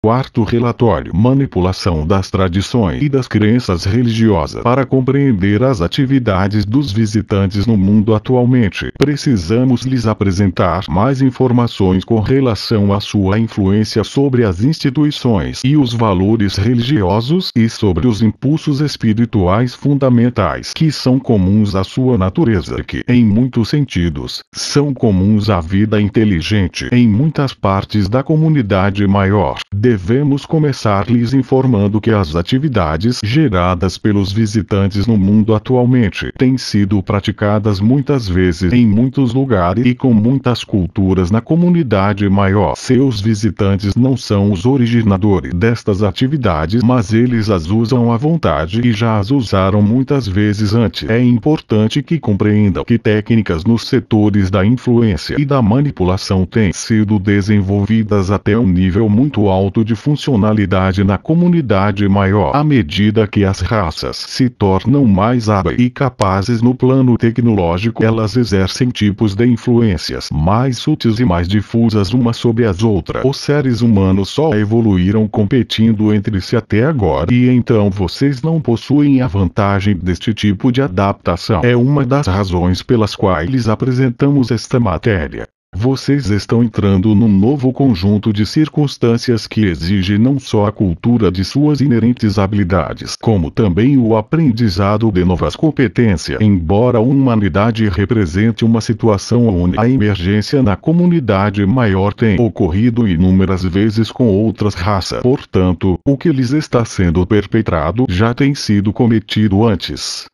Quarto relatório: manipulação das tradições e das crenças religiosas. Para compreender as atividades dos visitantes no mundo atualmente, precisamos lhes apresentar mais informações com relação à sua influência sobre as instituições e os valores religiosos e sobre os impulsos espirituais fundamentais que são comuns à sua natureza e que, em muitos sentidos, são comuns à vida inteligente em muitas partes da comunidade maior. Devemos começar lhes informando que as atividades geradas pelos visitantes no mundo atualmente têm sido praticadas muitas vezes em muitos lugares e com muitas culturas na comunidade maior. Seus visitantes não são os originadores destas atividades, mas eles as usam à vontade e já as usaram muitas vezes antes. É importante que compreendam que técnicas nos setores da influência e da manipulação têm sido desenvolvidas até um nível muito alto de funcionalidade na comunidade maior. À medida que as raças se tornam mais hábeis e capazes no plano tecnológico, elas exercem tipos de influências mais sutis e mais difusas umas sobre as outras. Os seres humanos só evoluíram competindo entre si até agora, e então vocês não possuem a vantagem deste tipo de adaptação. É uma das razões pelas quais lhes apresentamos esta matéria. Vocês estão entrando num novo conjunto de circunstâncias que exige não só a cultura de suas inerentes habilidades, como também o aprendizado de novas competências. Embora a humanidade represente uma situação onde a emergência na comunidade maior tem ocorrido inúmeras vezes com outras raças, portanto, o que lhes está sendo perpetrado já tem sido cometido antes.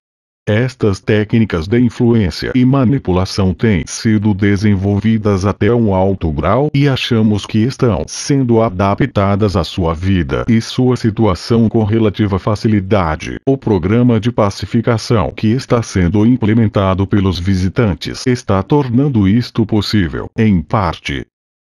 Estas técnicas de influência e manipulação têm sido desenvolvidas até um alto grau e achamos que estão sendo adaptadas à sua vida e sua situação com relativa facilidade. O programa de pacificação que está sendo implementado pelos visitantes está tornando isto possível, em parte.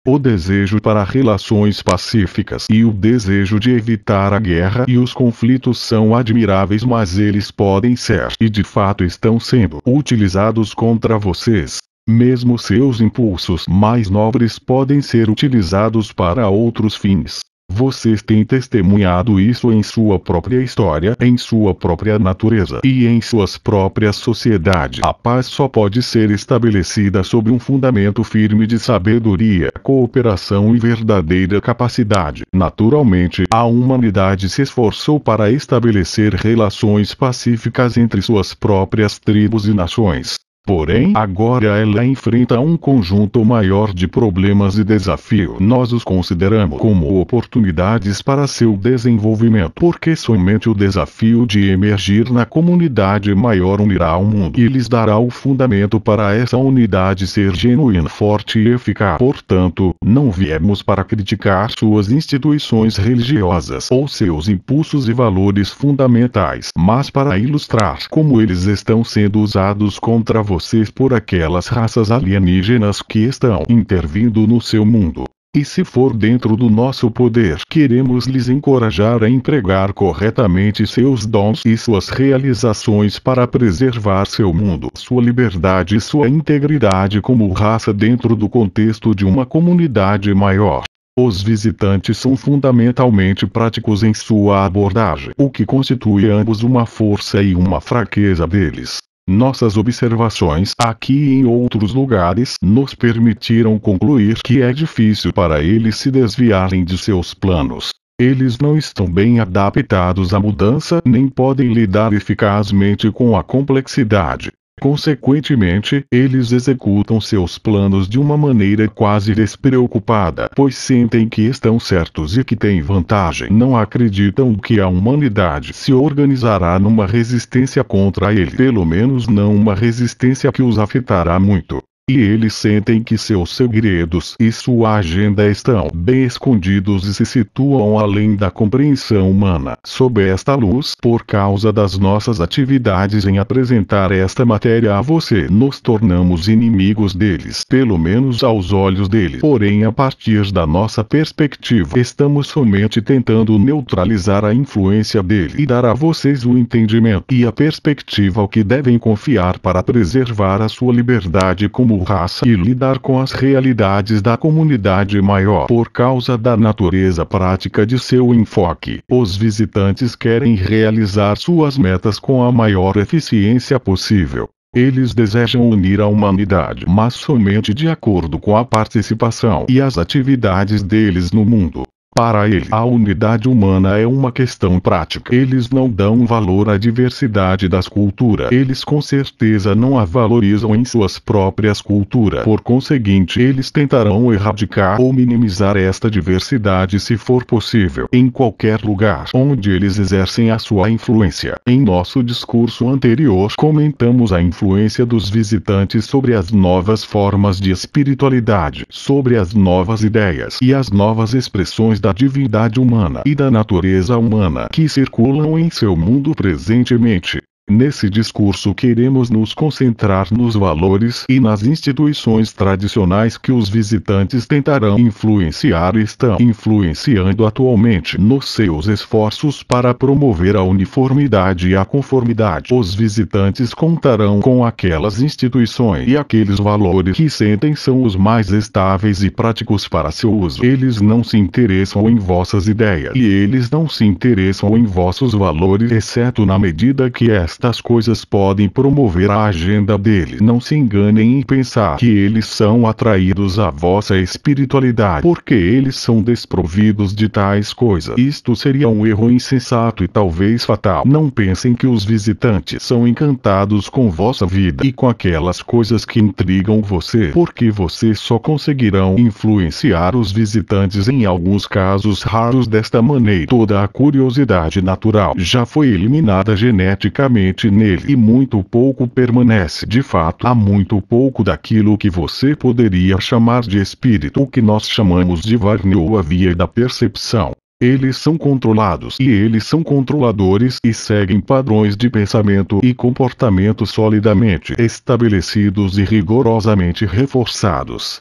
O desejo para relações pacíficas e o desejo de evitar a guerra e os conflitos são admiráveis, mas eles podem ser, e de fato estão sendo, utilizados contra vocês. Mesmo seus impulsos mais nobres podem ser utilizados para outros fins. Vocês têm testemunhado isso em sua própria história, em sua própria natureza e em suas próprias sociedades. A paz só pode ser estabelecida sobre um fundamento firme de sabedoria, cooperação e verdadeira capacidade. Naturalmente, a humanidade se esforçou para estabelecer relações pacíficas entre suas próprias tribos e nações. Porém, agora ela enfrenta um conjunto maior de problemas e desafios. Nós os consideramos como oportunidades para seu desenvolvimento, porque somente o desafio de emergir na comunidade maior unirá o mundo e lhes dará o fundamento para essa unidade ser genuína, forte e eficaz. Portanto, não viemos para criticar suas instituições religiosas ou seus impulsos e valores fundamentais, mas para ilustrar como eles estão sendo usados contra vocês por aquelas raças alienígenas que estão intervindo no seu mundo. E se for dentro do nosso poder, queremos lhes encorajar a empregar corretamente seus dons e suas realizações para preservar seu mundo, sua liberdade e sua integridade como raça dentro do contexto de uma comunidade maior. Os visitantes são fundamentalmente práticos em sua abordagem, o que constitui ambos uma força e uma fraqueza deles. Nossas observações aqui e em outros lugares nos permitiram concluir que é difícil para eles se desviarem de seus planos. Eles não estão bem adaptados à mudança nem podem lidar eficazmente com a complexidade. Consequentemente, eles executam seus planos de uma maneira quase despreocupada, pois sentem que estão certos e que têm vantagem. Não acreditam que a humanidade se organizará numa resistência contra ele, pelo menos não uma resistência que os afetará muito. E eles sentem que seus segredos e sua agenda estão bem escondidos e se situam além da compreensão humana. Sob esta luz, por causa das nossas atividades em apresentar esta matéria a você, nos tornamos inimigos deles, pelo menos aos olhos deles. Porém, a partir da nossa perspectiva, estamos somente tentando neutralizar a influência dele e dar a vocês o entendimento e a perspectiva ao que devem confiar para preservar a sua liberdade como ou raça e lidar com as realidades da comunidade maior por causa da natureza prática de seu enfoque. Os visitantes querem realizar suas metas com a maior eficiência possível. Eles desejam unir a humanidade, mas somente de acordo com a participação e as atividades deles no mundo. Para ele, a unidade humana é uma questão prática. Eles não dão valor à diversidade das culturas. Eles com certeza não a valorizam em suas próprias culturas. Por conseguinte, eles tentarão erradicar ou minimizar esta diversidade se for possível, em qualquer lugar onde eles exercem a sua influência. Em nosso discurso anterior, comentamos a influência dos visitantes sobre as novas formas de espiritualidade, sobre as novas ideias e as novas expressões da divindade humana e da natureza humana que circulam em seu mundo presentemente. Nesse discurso queremos nos concentrar nos valores e nas instituições tradicionais que os visitantes tentarão influenciar e estão influenciando atualmente nos seus esforços para promover a uniformidade e a conformidade. Os visitantes contarão com aquelas instituições e aqueles valores que sentem são os mais estáveis e práticos para seu uso. Eles não se interessam em vossas ideias e eles não se interessam em vossos valores, exceto na medida que estas coisas podem promover a agenda deles. Não se enganem em pensar que eles são atraídos à vossa espiritualidade, porque eles são desprovidos de tais coisas. Isto seria um erro insensato e talvez fatal. Não pensem que os visitantes são encantados com vossa vida e com aquelas coisas que intrigam você, porque vocês só conseguirão influenciar os visitantes em alguns casos raros desta maneira. Toda a curiosidade natural já foi eliminada geneticamente nele e muito pouco permanece. De fato, há muito pouco daquilo que você poderia chamar de espírito, o que nós chamamos de Varna ou a via da percepção. Eles são controlados e eles são controladores e seguem padrões de pensamento e comportamento solidamente estabelecidos e rigorosamente reforçados.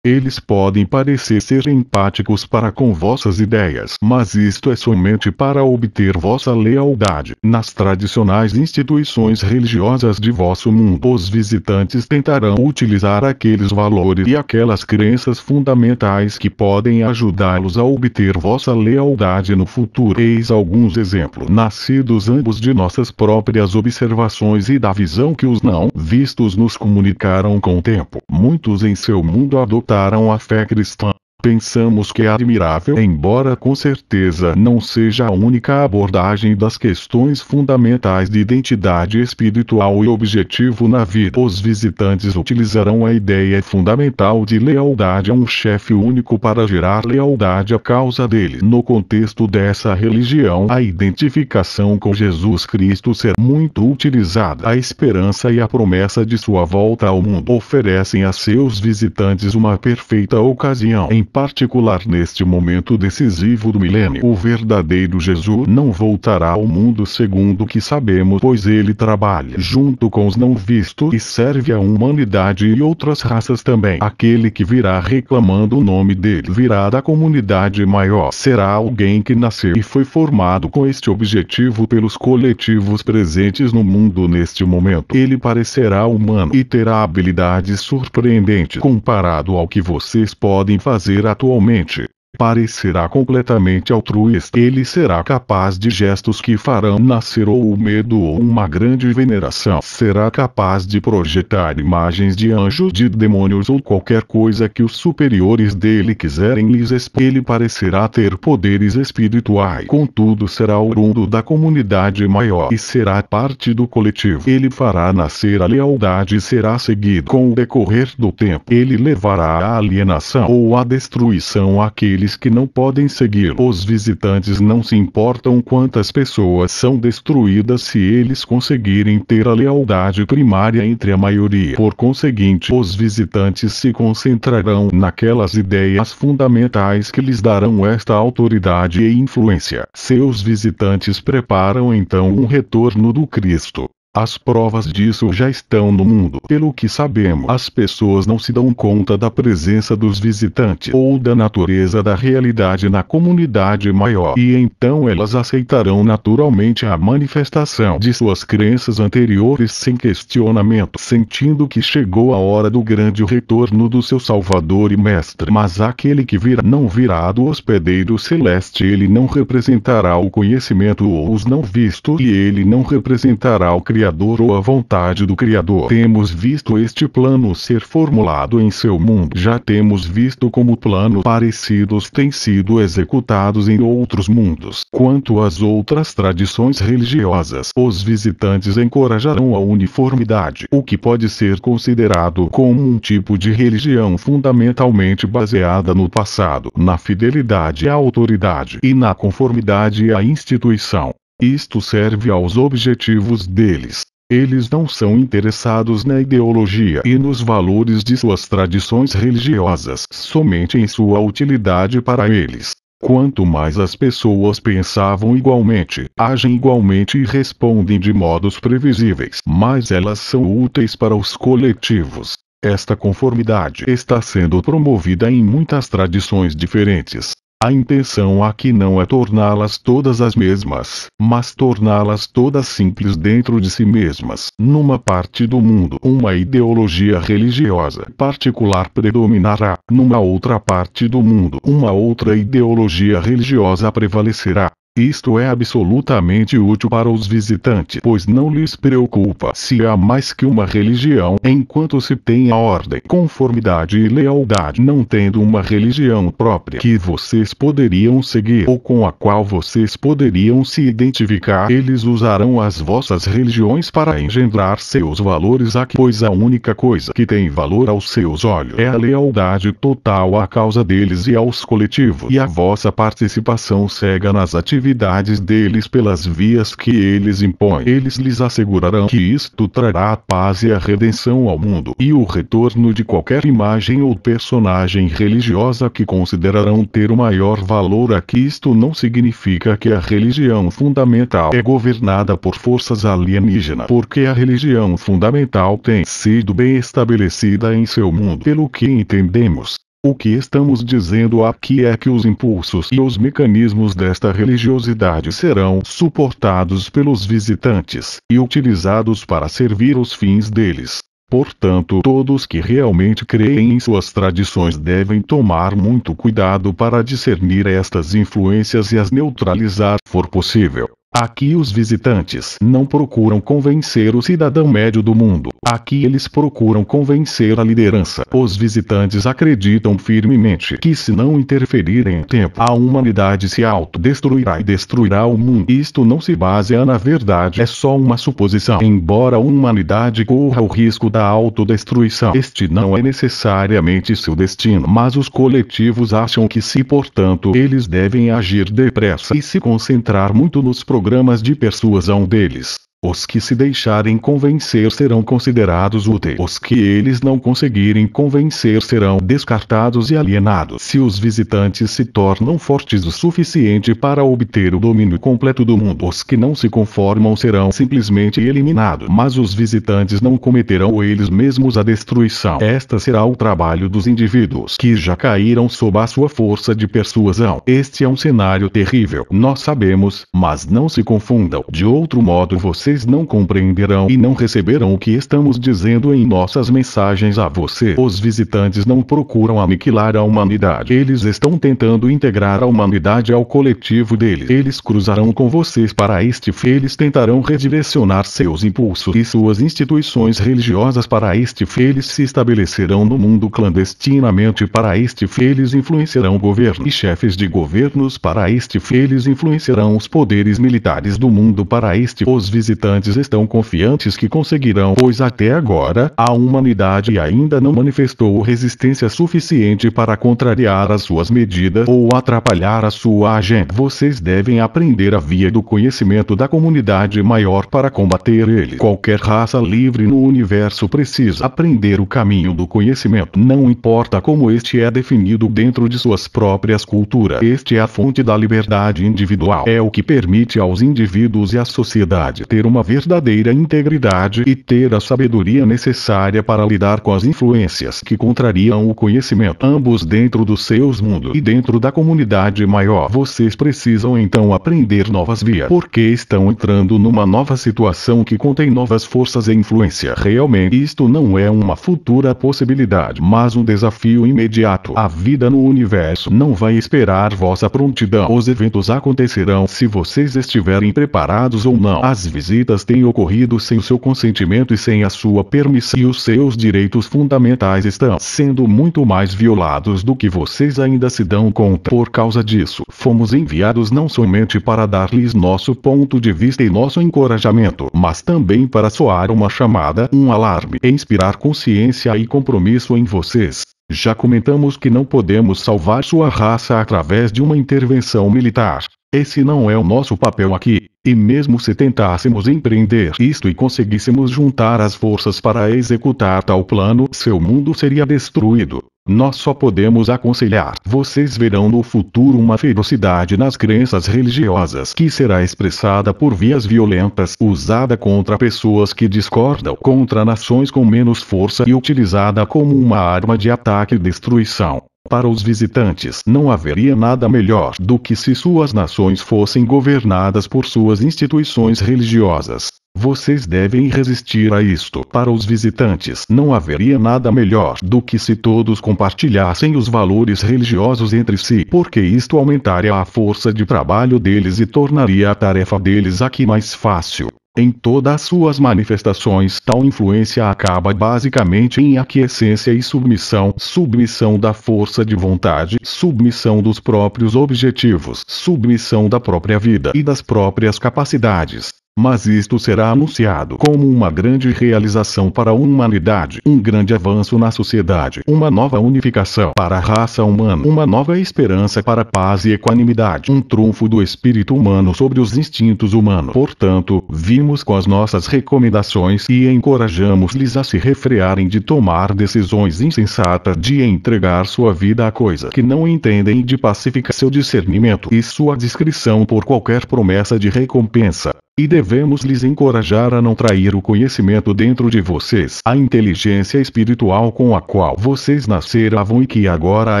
Eles podem parecer ser empáticos para com vossas ideias, mas isto é somente para obter vossa lealdade. Nas tradicionais instituições religiosas de vosso mundo, os visitantes tentarão utilizar aqueles valores e aquelas crenças fundamentais que podem ajudá-los a obter vossa lealdade no futuro. Eis alguns exemplos, nascidos ambos de nossas próprias observações e da visão que os não vistos nos comunicaram com o tempo. Muitos em seu mundo adotaram a fé cristã. Pensamos que é admirável, embora com certeza não seja a única abordagem das questões fundamentais de identidade espiritual e objetivo na vida. Os visitantes utilizarão a ideia fundamental de lealdade a um chefe único para gerar lealdade à causa dele. No contexto dessa religião, a identificação com Jesus Cristo será muito utilizada. A esperança e a promessa de sua volta ao mundo oferecem a seus visitantes uma perfeita ocasião. Em particular neste momento decisivo do milênio, o verdadeiro Jesus não voltará ao mundo segundo o que sabemos, pois ele trabalha junto com os não vistos e serve a humanidade e outras raças também. Aquele que virá reclamando o nome dele virá da comunidade maior. Será alguém que nasceu e foi formado com este objetivo pelos coletivos presentes no mundo neste momento. Ele parecerá humano e terá habilidades surpreendentes comparado ao que vocês podem fazer atualmente. Parecerá completamente altruísta. Ele será capaz de gestos que farão nascer ou o medo ou uma grande veneração. Será capaz de projetar imagens de anjos, de demônios ou qualquer coisa que os superiores dele quiserem lhes expor. Ele parecerá ter poderes espirituais. Contudo, será oriundo da comunidade maior e será parte do coletivo. Ele fará nascer a lealdade e será seguido com o decorrer do tempo. Ele levará à alienação ou à destruição aqueles que não podem segui-lo. Os visitantes não se importam quantas pessoas são destruídas se eles conseguirem ter a lealdade primária entre a maioria. Por conseguinte, os visitantes se concentrarão naquelas ideias fundamentais que lhes darão esta autoridade e influência. Seus visitantes preparam então um retorno do Cristo. As provas disso já estão no mundo. Pelo que sabemos, as pessoas não se dão conta da presença dos visitantes ou da natureza da realidade na comunidade maior, e então elas aceitarão naturalmente a manifestação de suas crenças anteriores sem questionamento, sentindo que chegou a hora do grande retorno do seu Salvador e Mestre. Mas aquele que virá não virá do hospedeiro celeste, ele não representará o conhecimento ou os não vistos, e ele não representará o Criador ou a vontade do Criador. Temos visto este plano ser formulado em seu mundo. Já temos visto como planos parecidos têm sido executados em outros mundos. Quanto às outras tradições religiosas, os visitantes encorajarão a uniformidade, o que pode ser considerado como um tipo de religião fundamentalmente baseada no passado, na fidelidade à autoridade e na conformidade à instituição. Isto serve aos objetivos deles. Eles não são interessados na ideologia e nos valores de suas tradições religiosas, somente em sua utilidade para eles. Quanto mais as pessoas pensavam igualmente, agem igualmente e respondem de modos previsíveis, mais elas são úteis para os coletivos. Esta conformidade está sendo promovida em muitas tradições diferentes. A intenção aqui não é torná-las todas as mesmas, mas torná-las todas simples dentro de si mesmas. Numa parte do mundo, uma ideologia religiosa particular predominará. Numa outra parte do mundo, uma outra ideologia religiosa prevalecerá. Isto é absolutamente útil para os visitantes, pois não lhes preocupa se há mais que uma religião, enquanto se tem a ordem, conformidade e lealdade. Não tendo uma religião própria que vocês poderiam seguir ou com a qual vocês poderiam se identificar, eles usarão as vossas religiões para engendrar seus valores aqui, pois a única coisa que tem valor aos seus olhos é a lealdade total à causa deles e aos coletivos, e a vossa participação cega nas atividades deles pelas vias que eles impõem. Eles lhes assegurarão que isto trará a paz e a redenção ao mundo, e o retorno de qualquer imagem ou personagem religiosa que considerarão ter o maior valor aqui. Isto não significa que a religião fundamental é governada por forças alienígenas, porque a religião fundamental tem sido bem estabelecida em seu mundo. Pelo que entendemos, o que estamos dizendo aqui é que os impulsos e os mecanismos desta religiosidade serão suportados pelos visitantes e utilizados para servir os fins deles. Portanto, todos que realmente creem em suas tradições devem tomar muito cuidado para discernir estas influências e as neutralizar, se for possível. Aqui os visitantes não procuram convencer o cidadão médio do mundo. Aqui eles procuram convencer a liderança. Os visitantes acreditam firmemente que se não interferirem em tempo, a humanidade se autodestruirá e destruirá o mundo. Isto não se baseia na verdade, é só uma suposição. Embora a humanidade corra o risco da autodestruição, este não é necessariamente seu destino. Mas os coletivos acham que se, portanto, eles devem agir depressa e se concentrar muito nos programas de persuasão deles. Os que se deixarem convencer serão considerados úteis. Os que eles não conseguirem convencer serão descartados e alienados. Se os visitantes se tornam fortes o suficiente para obter o domínio completo do mundo, os que não se conformam serão simplesmente eliminados. Mas os visitantes não cometerão eles mesmos a destruição. Esta será o trabalho dos indivíduos que já caíram sob a sua força de persuasão. Este é um cenário terrível. Nós sabemos, mas não se confundam. De outro modo vocês não compreenderão e não receberão o que estamos dizendo em nossas mensagens a você. Os visitantes não procuram aniquilar a humanidade. Eles estão tentando integrar a humanidade ao coletivo deles. Eles cruzarão com vocês para este fim. Eles tentarão redirecionar seus impulsos e suas instituições religiosas para este fim. Eles se estabelecerão no mundo clandestinamente para este fim. Eles influenciarão governos e chefes de governos para este fim. Eles influenciarão os poderes militares do mundo para este fim. Os visitantes estão confiantes que conseguirão, pois até agora, a humanidade ainda não manifestou resistência suficiente para contrariar as suas medidas ou atrapalhar a sua agenda. Vocês devem aprender a via do conhecimento da comunidade maior para combater ele. Qualquer raça livre no universo precisa aprender o caminho do conhecimento. Não importa como este é definido dentro de suas próprias culturas. Este é a fonte da liberdade individual. É o que permite aos indivíduos e à sociedade ter uma verdadeira integridade e ter a sabedoria necessária para lidar com as influências que contrariam o conhecimento, ambos dentro dos seus mundos e dentro da comunidade maior. Vocês precisam então aprender novas vias, porque estão entrando numa nova situação que contém novas forças e influência. Realmente isto não é uma futura possibilidade, mas um desafio imediato. A vida no universo não vai esperar vossa prontidão. Os eventos acontecerão se vocês estiverem preparados ou não. As visitas têm ocorrido sem o seu consentimento e sem a sua permissão, e os seus direitos fundamentais estão sendo muito mais violados do que vocês ainda se dão conta. Por causa disso, fomos enviados não somente para dar-lhes nosso ponto de vista e nosso encorajamento, mas também para soar uma chamada, um alarme, e inspirar consciência e compromisso em vocês. Já comentamos que não podemos salvar sua raça através de uma intervenção militar. Esse não é o nosso papel aqui, e mesmo se tentássemos empreender isto e conseguíssemos juntar as forças para executar tal plano, seu mundo seria destruído. Nós só podemos aconselhar. Vocês verão no futuro uma ferocidade nas crenças religiosas que será expressada por vias violentas, usada contra pessoas que discordam, contra nações com menos força e utilizada como uma arma de ataque e destruição. Para os visitantes, não haveria nada melhor do que se suas nações fossem governadas por suas instituições religiosas. Vocês devem resistir a isto. Para os visitantes, não haveria nada melhor do que se todos compartilhassem os valores religiosos entre si, porque isto aumentaria a força de trabalho deles e tornaria a tarefa deles aqui mais fácil. Em todas as suas manifestações, tal influência acaba basicamente em aquiescência e submissão, submissão da força de vontade, submissão dos próprios objetivos, submissão da própria vida e das próprias capacidades. Mas isto será anunciado como uma grande realização para a humanidade, um grande avanço na sociedade, uma nova unificação para a raça humana, uma nova esperança para a paz e equanimidade, um trunfo do espírito humano sobre os instintos humanos. Portanto, vimos com as nossas recomendações e encorajamos-lhes a se refrearem de tomar decisões insensatas, de entregar sua vida a coisas que não entendem e de pacificar seu discernimento e sua discrição por qualquer promessa de recompensa. E devemos lhes encorajar a não trair o conhecimento dentro de vocês, a inteligência espiritual com a qual vocês nasceram e que agora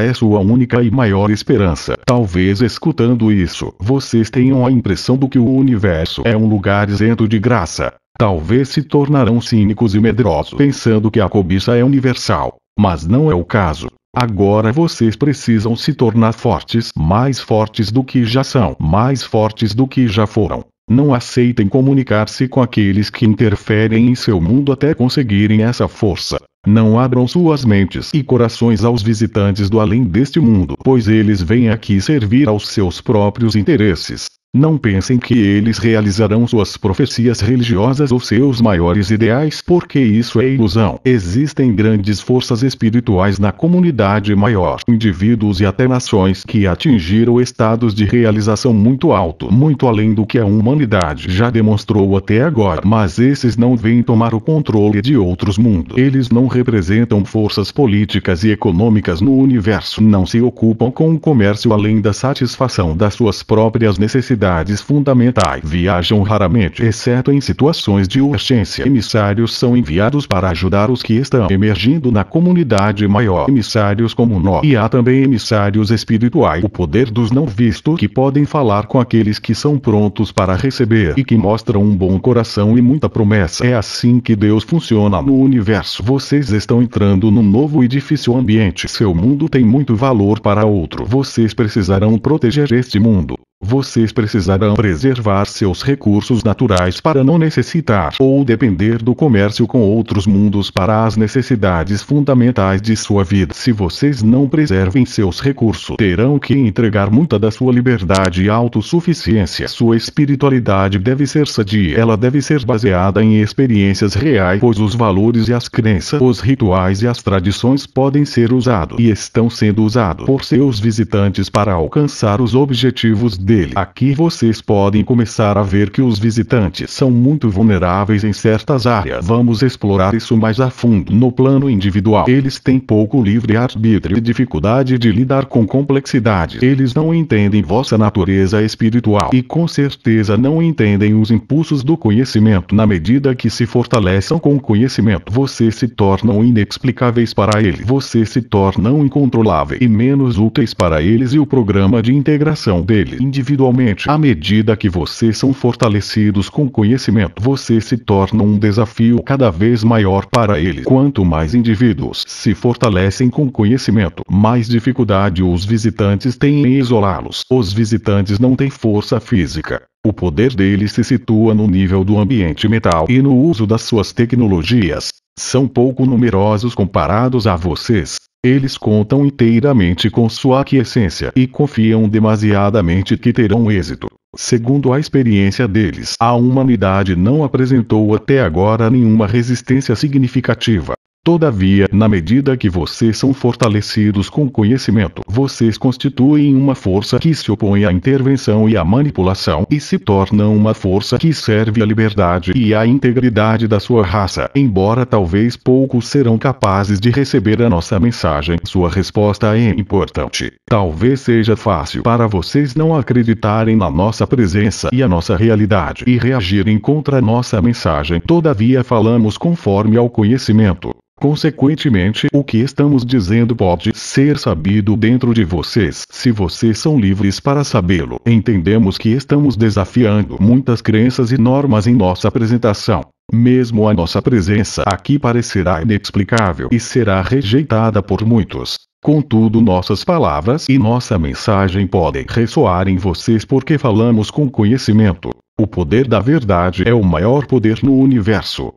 é sua única e maior esperança. Talvez escutando isso, vocês tenham a impressão de que o universo é um lugar isento de graça. Talvez se tornarão cínicos e medrosos pensando que a cobiça é universal. Mas não é o caso. Agora vocês precisam se tornar fortes, mais fortes do que já são, mais fortes do que já foram. Não aceitem comunicar-se com aqueles que interferem em seu mundo até conseguirem essa força. Não abram suas mentes e corações aos visitantes do além deste mundo, pois eles vêm aqui servir aos seus próprios interesses. Não pensem que eles realizarão suas profecias religiosas ou seus maiores ideais, porque isso é ilusão. Existem grandes forças espirituais na comunidade maior, indivíduos e até nações que atingiram estados de realização muito alto, muito além do que a humanidade já demonstrou até agora. Mas esses não vêm tomar o controle de outros mundos. Eles não representam forças políticas e econômicas no universo. Não se ocupam com o comércio além da satisfação das suas próprias necessidades fundamentais. Viajam raramente, exceto em situações de urgência. Emissários são enviados para ajudar os que estão emergindo na comunidade maior. Emissários como nós. E há também emissários espirituais, o poder dos não vistos, que podem falar com aqueles que são prontos para receber e que mostram um bom coração e muita promessa. É assim que Deus funciona no universo. Vocês estão entrando num novo e difícil ambiente. Seu mundo tem muito valor para outro. Vocês precisarão proteger este mundo. Vocês precisarão preservar seus recursos naturais para não necessitar ou depender do comércio com outros mundos para as necessidades fundamentais de sua vida. Se vocês não preservem seus recursos, terão que entregar muita da sua liberdade e autossuficiência. Sua espiritualidade deve ser sadia. Ela deve ser baseada em experiências reais, pois os valores e as crenças, os rituais e as tradições podem ser usados e estão sendo usados por seus visitantes para alcançar os objetivos dele. Aqui vocês podem começar a ver que os visitantes são muito vulneráveis em certas áreas. Vamos explorar isso mais a fundo. No plano individual, eles têm pouco livre-arbítrio e dificuldade de lidar com complexidades. Eles não entendem vossa natureza espiritual e com certeza não entendem os impulsos do conhecimento. Na medida que se fortaleçam com o conhecimento, vocês se tornam inexplicáveis para eles. Vocês se tornam incontroláveis e menos úteis para eles e o programa de integração deles individualmente. À medida que vocês são fortalecidos com conhecimento, vocês se tornam um desafio cada vez maior para eles. Quanto mais indivíduos se fortalecem com conhecimento, mais dificuldade os visitantes têm em isolá-los. Os visitantes não têm força física. O poder deles se situa no nível do ambiente mental e no uso das suas tecnologias. São pouco numerosos comparados a vocês. Eles contam inteiramente com sua aquiescência e confiam demasiadamente que terão êxito. Segundo a experiência deles, a humanidade não apresentou até agora nenhuma resistência significativa. Todavia, na medida que vocês são fortalecidos com conhecimento, vocês constituem uma força que se opõe à intervenção e à manipulação e se tornam uma força que serve à liberdade e à integridade da sua raça. Embora talvez poucos serão capazes de receber a nossa mensagem, sua resposta é importante. Talvez seja fácil para vocês não acreditarem na nossa presença e a nossa realidade e reagirem contra a nossa mensagem. Todavia falamos conforme ao conhecimento. Consequentemente, o que estamos dizendo pode ser sabido dentro de vocês, se vocês são livres para sabê-lo. Entendemos que estamos desafiando muitas crenças e normas em nossa apresentação. Mesmo a nossa presença aqui parecerá inexplicável e será rejeitada por muitos. Contudo, nossas palavras e nossa mensagem podem ressoar em vocês porque falamos com conhecimento. O poder da verdade é o maior poder no universo.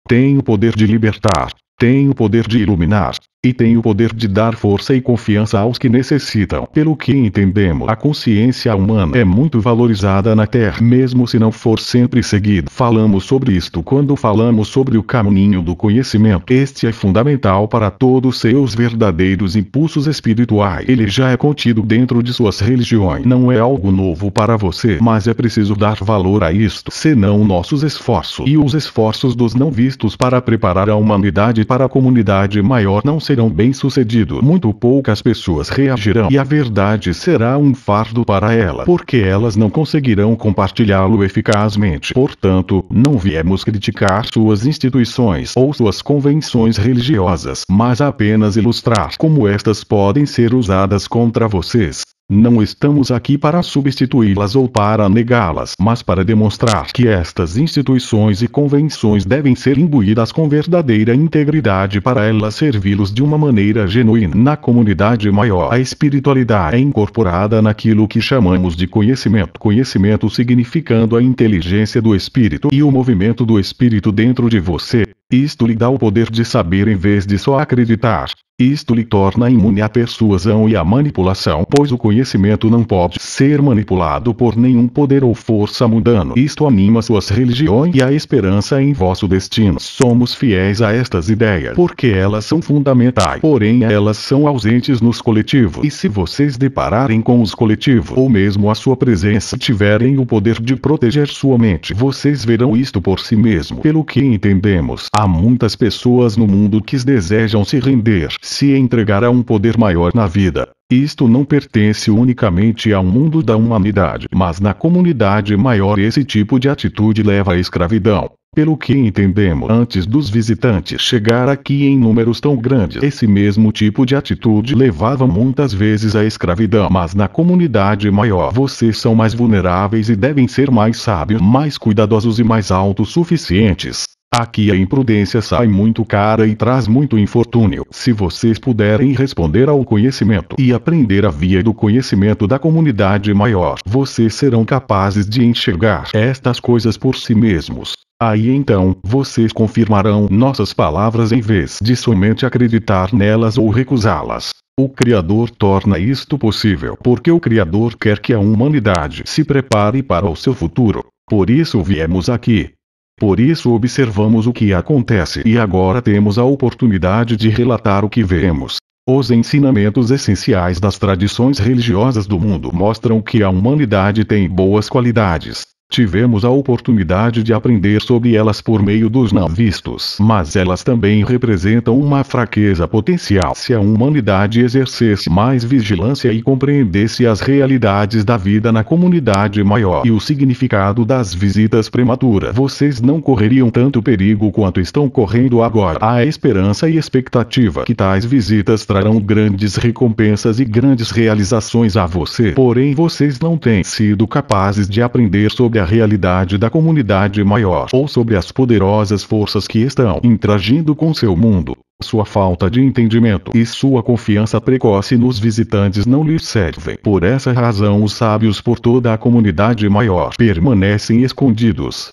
Tem o poder de libertar. Tem o poder de iluminar, e tem o poder de dar força e confiança aos que necessitam. Pelo que entendemos, a consciência humana é muito valorizada na Terra, mesmo se não for sempre seguida. Falamos sobre isto quando falamos sobre o caminho do conhecimento. Este é fundamental para todos seus verdadeiros impulsos espirituais. Ele já é contido dentro de suas religiões. Não é algo novo para você, mas é preciso dar valor a isto, senão nossos esforços e os esforços dos não vistos para preparar a humanidade para a comunidade maior não serão bem-sucedidos. Muito poucas pessoas reagirão e a verdade será um fardo para elas, porque elas não conseguirão compartilhá-lo eficazmente. Portanto, não viemos criticar suas instituições ou suas convenções religiosas, mas apenas ilustrar como estas podem ser usadas contra vocês. Não estamos aqui para substituí-las ou para negá-las, mas para demonstrar que estas instituições e convenções devem ser imbuídas com verdadeira integridade para elas servi-los de uma maneira genuína. Na comunidade maior, a espiritualidade é incorporada naquilo que chamamos de conhecimento. Conhecimento significando a inteligência do espírito e o movimento do espírito dentro de você. Isto lhe dá o poder de saber em vez de só acreditar. Isto lhe torna imune à persuasão e à manipulação, pois o conhecimento não pode ser manipulado por nenhum poder ou força mundano. Isto anima suas religiões e a esperança em vosso destino. Somos fiéis a estas ideias, porque elas são fundamentais, porém elas são ausentes nos coletivos. E se vocês depararem com os coletivos, ou mesmo a sua presença, tiverem o poder de proteger sua mente, vocês verão isto por si mesmo. Pelo que entendemos, há muitas pessoas no mundo que desejam se render, se entregar a um poder maior na vida. Isto não pertence unicamente ao mundo da humanidade, mas na comunidade maior esse tipo de atitude leva à escravidão. Pelo que entendemos, antes dos visitantes chegar aqui em números tão grandes, esse mesmo tipo de atitude levava muitas vezes à escravidão. Mas na comunidade maior, vocês são mais vulneráveis e devem ser mais sábios, mais cuidadosos e mais autossuficientes. Aqui a imprudência sai muito cara e traz muito infortúnio. Se vocês puderem responder ao conhecimento e aprender a via do conhecimento da comunidade maior, vocês serão capazes de enxergar estas coisas por si mesmos. Aí então, vocês confirmarão nossas palavras em vez de somente acreditar nelas ou recusá-las. O Criador torna isto possível porque o Criador quer que a humanidade se prepare para o seu futuro. Por isso viemos aqui. Por isso observamos o que acontece e agora temos a oportunidade de relatar o que vemos. Os ensinamentos essenciais das tradições religiosas do mundo mostram que a humanidade tem boas qualidades. Tivemos a oportunidade de aprender sobre elas por meio dos não vistos, mas elas também representam uma fraqueza potencial. Se a humanidade exercesse mais vigilância e compreendesse as realidades da vida na comunidade maior e o significado das visitas prematuras, vocês não correriam tanto perigo quanto estão correndo agora. Há esperança e expectativa que tais visitas trarão grandes recompensas e grandes realizações a você. Porém, vocês não têm sido capazes de aprender sobre a realidade da comunidade maior ou sobre as poderosas forças que estão interagindo com seu mundo. Sua falta de entendimento e sua confiança precoce nos visitantes não lhes servem. Por essa razão, os sábios por toda a comunidade maior permanecem escondidos.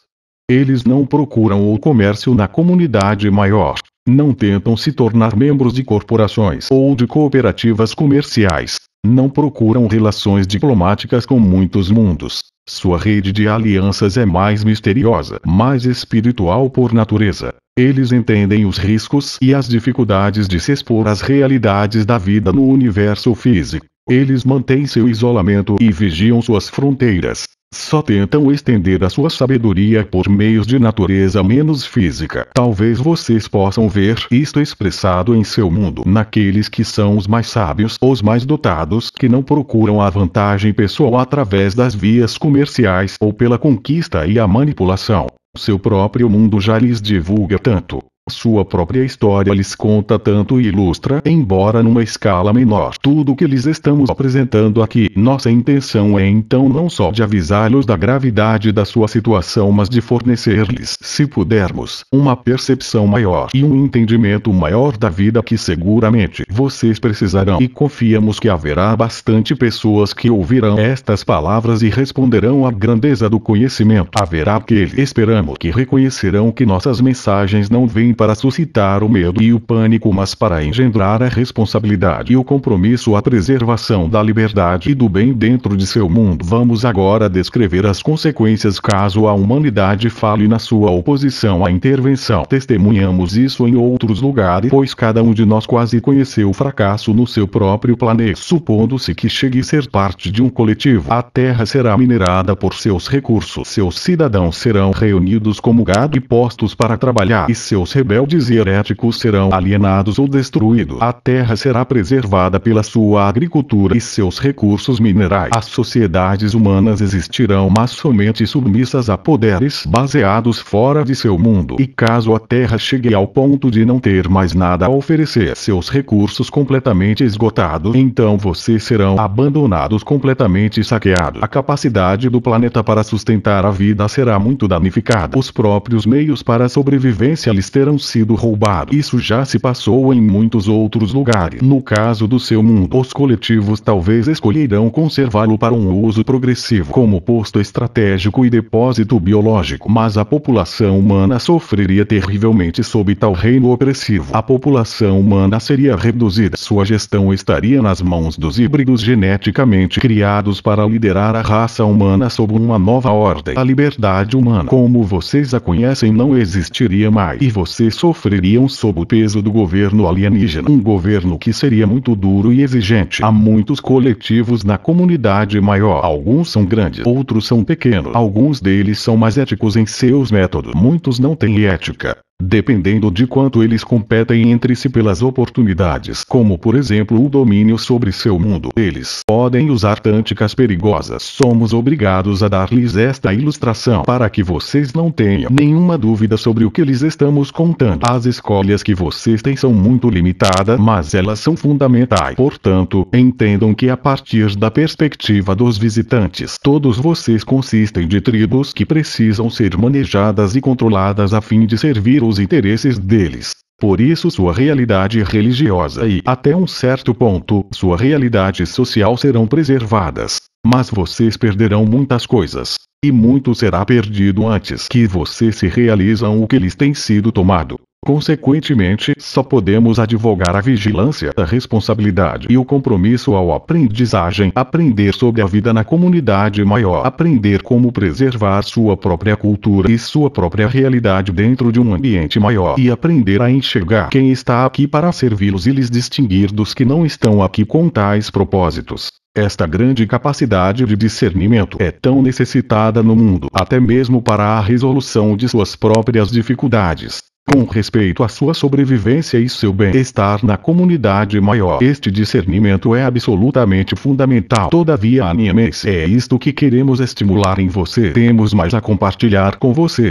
Eles não procuram o comércio na comunidade maior. Não tentam se tornar membros de corporações ou de cooperativas comerciais. Não procuram relações diplomáticas com muitos mundos. Sua rede de alianças é mais misteriosa, mais espiritual por natureza. Eles entendem os riscos e as dificuldades de se expor às realidades da vida no universo físico. Eles mantêm seu isolamento e vigiam suas fronteiras. Só tentam estender a sua sabedoria por meios de natureza menos física. Talvez vocês possam ver isto expressado em seu mundo naqueles que são os mais sábios, os mais dotados, que não procuram a vantagem pessoal através das vias comerciais ou pela conquista e a manipulação. Seu próprio mundo já lhes divulga tanto. Sua própria história lhes conta tanto e ilustra, embora numa escala menor, tudo o que lhes estamos apresentando aqui. Nossa intenção é então não só de avisá-los da gravidade da sua situação, mas de fornecer-lhes, se pudermos, uma percepção maior e um entendimento maior da vida que seguramente vocês precisarão. E confiamos que haverá bastante pessoas que ouvirão estas palavras e responderão à grandeza do conhecimento. Haverá aqueles, esperamos, que reconhecerão que nossas mensagens não vêm para suscitar o medo e o pânico, mas para engendrar a responsabilidade e o compromisso à preservação da liberdade e do bem dentro de seu mundo. Vamos agora descrever as consequências caso a humanidade fale na sua oposição à intervenção. Testemunhamos isso em outros lugares, pois cada um de nós quase conheceu o fracasso no seu próprio planeta. Supondo-se que chegue a ser parte de um coletivo, a Terra será minerada por seus recursos. Seus cidadãos serão reunidos como gado e postos para trabalhar, e seus rebeldes e heréticos serão alienados ou destruídos. A terra será preservada pela sua agricultura e seus recursos minerais. As sociedades humanas existirão, mas somente submissas a poderes baseados fora de seu mundo. E caso a terra chegue ao ponto de não ter mais nada a oferecer, seus recursos completamente esgotados, então vocês serão abandonados, completamente saqueados. A capacidade do planeta para sustentar a vida será muito danificada. Os próprios meios para a sobrevivência lhes terão sido roubados. Isso já se passou em muitos outros lugares. No caso do seu mundo, os coletivos talvez escolherão conservá-lo para um uso progressivo, como posto estratégico e depósito biológico. Mas a população humana sofreria terrivelmente sob tal reino opressivo. A população humana seria reduzida. Sua gestão estaria nas mãos dos híbridos geneticamente criados para liderar a raça humana sob uma nova ordem. A liberdade humana, como vocês a conhecem, não existiria mais. E vocês sofreriam sob o peso do governo alienígena. Um governo que seria muito duro e exigente. Há muitos coletivos na comunidade maior. Alguns são grandes, outros são pequenos. Alguns deles são mais éticos em seus métodos. Muitos não têm ética. Dependendo de quanto eles competem entre si pelas oportunidades, como por exemplo o domínio sobre seu mundo, eles podem usar táticas perigosas. Somos obrigados a dar-lhes esta ilustração para que vocês não tenham nenhuma dúvida sobre o que lhes estamos contando. As escolhas que vocês têm são muito limitadas, mas elas são fundamentais. Portanto, entendam que a partir da perspectiva dos visitantes, todos vocês consistem de tribos que precisam ser manejadas e controladas a fim de servir os interesses deles. Por isso sua realidade religiosa e, até um certo ponto, sua realidade social serão preservadas. Mas vocês perderão muitas coisas. E muito será perdido antes que vocês se realizam o que lhes tem sido tomado. Consequentemente, só podemos advogar a vigilância, a responsabilidade e o compromisso ao aprendizagem, aprender sobre a vida na comunidade maior, aprender como preservar sua própria cultura e sua própria realidade dentro de um ambiente maior e aprender a enxergar quem está aqui para servi-los e lhes distinguir dos que não estão aqui com tais propósitos. Esta grande capacidade de discernimento é tão necessitada no mundo, até mesmo para a resolução de suas próprias dificuldades. Com respeito à sua sobrevivência e seu bem-estar na comunidade maior, este discernimento é absolutamente fundamental. Todavia, anime-se, é isto que queremos estimular em você. Temos mais a compartilhar com você.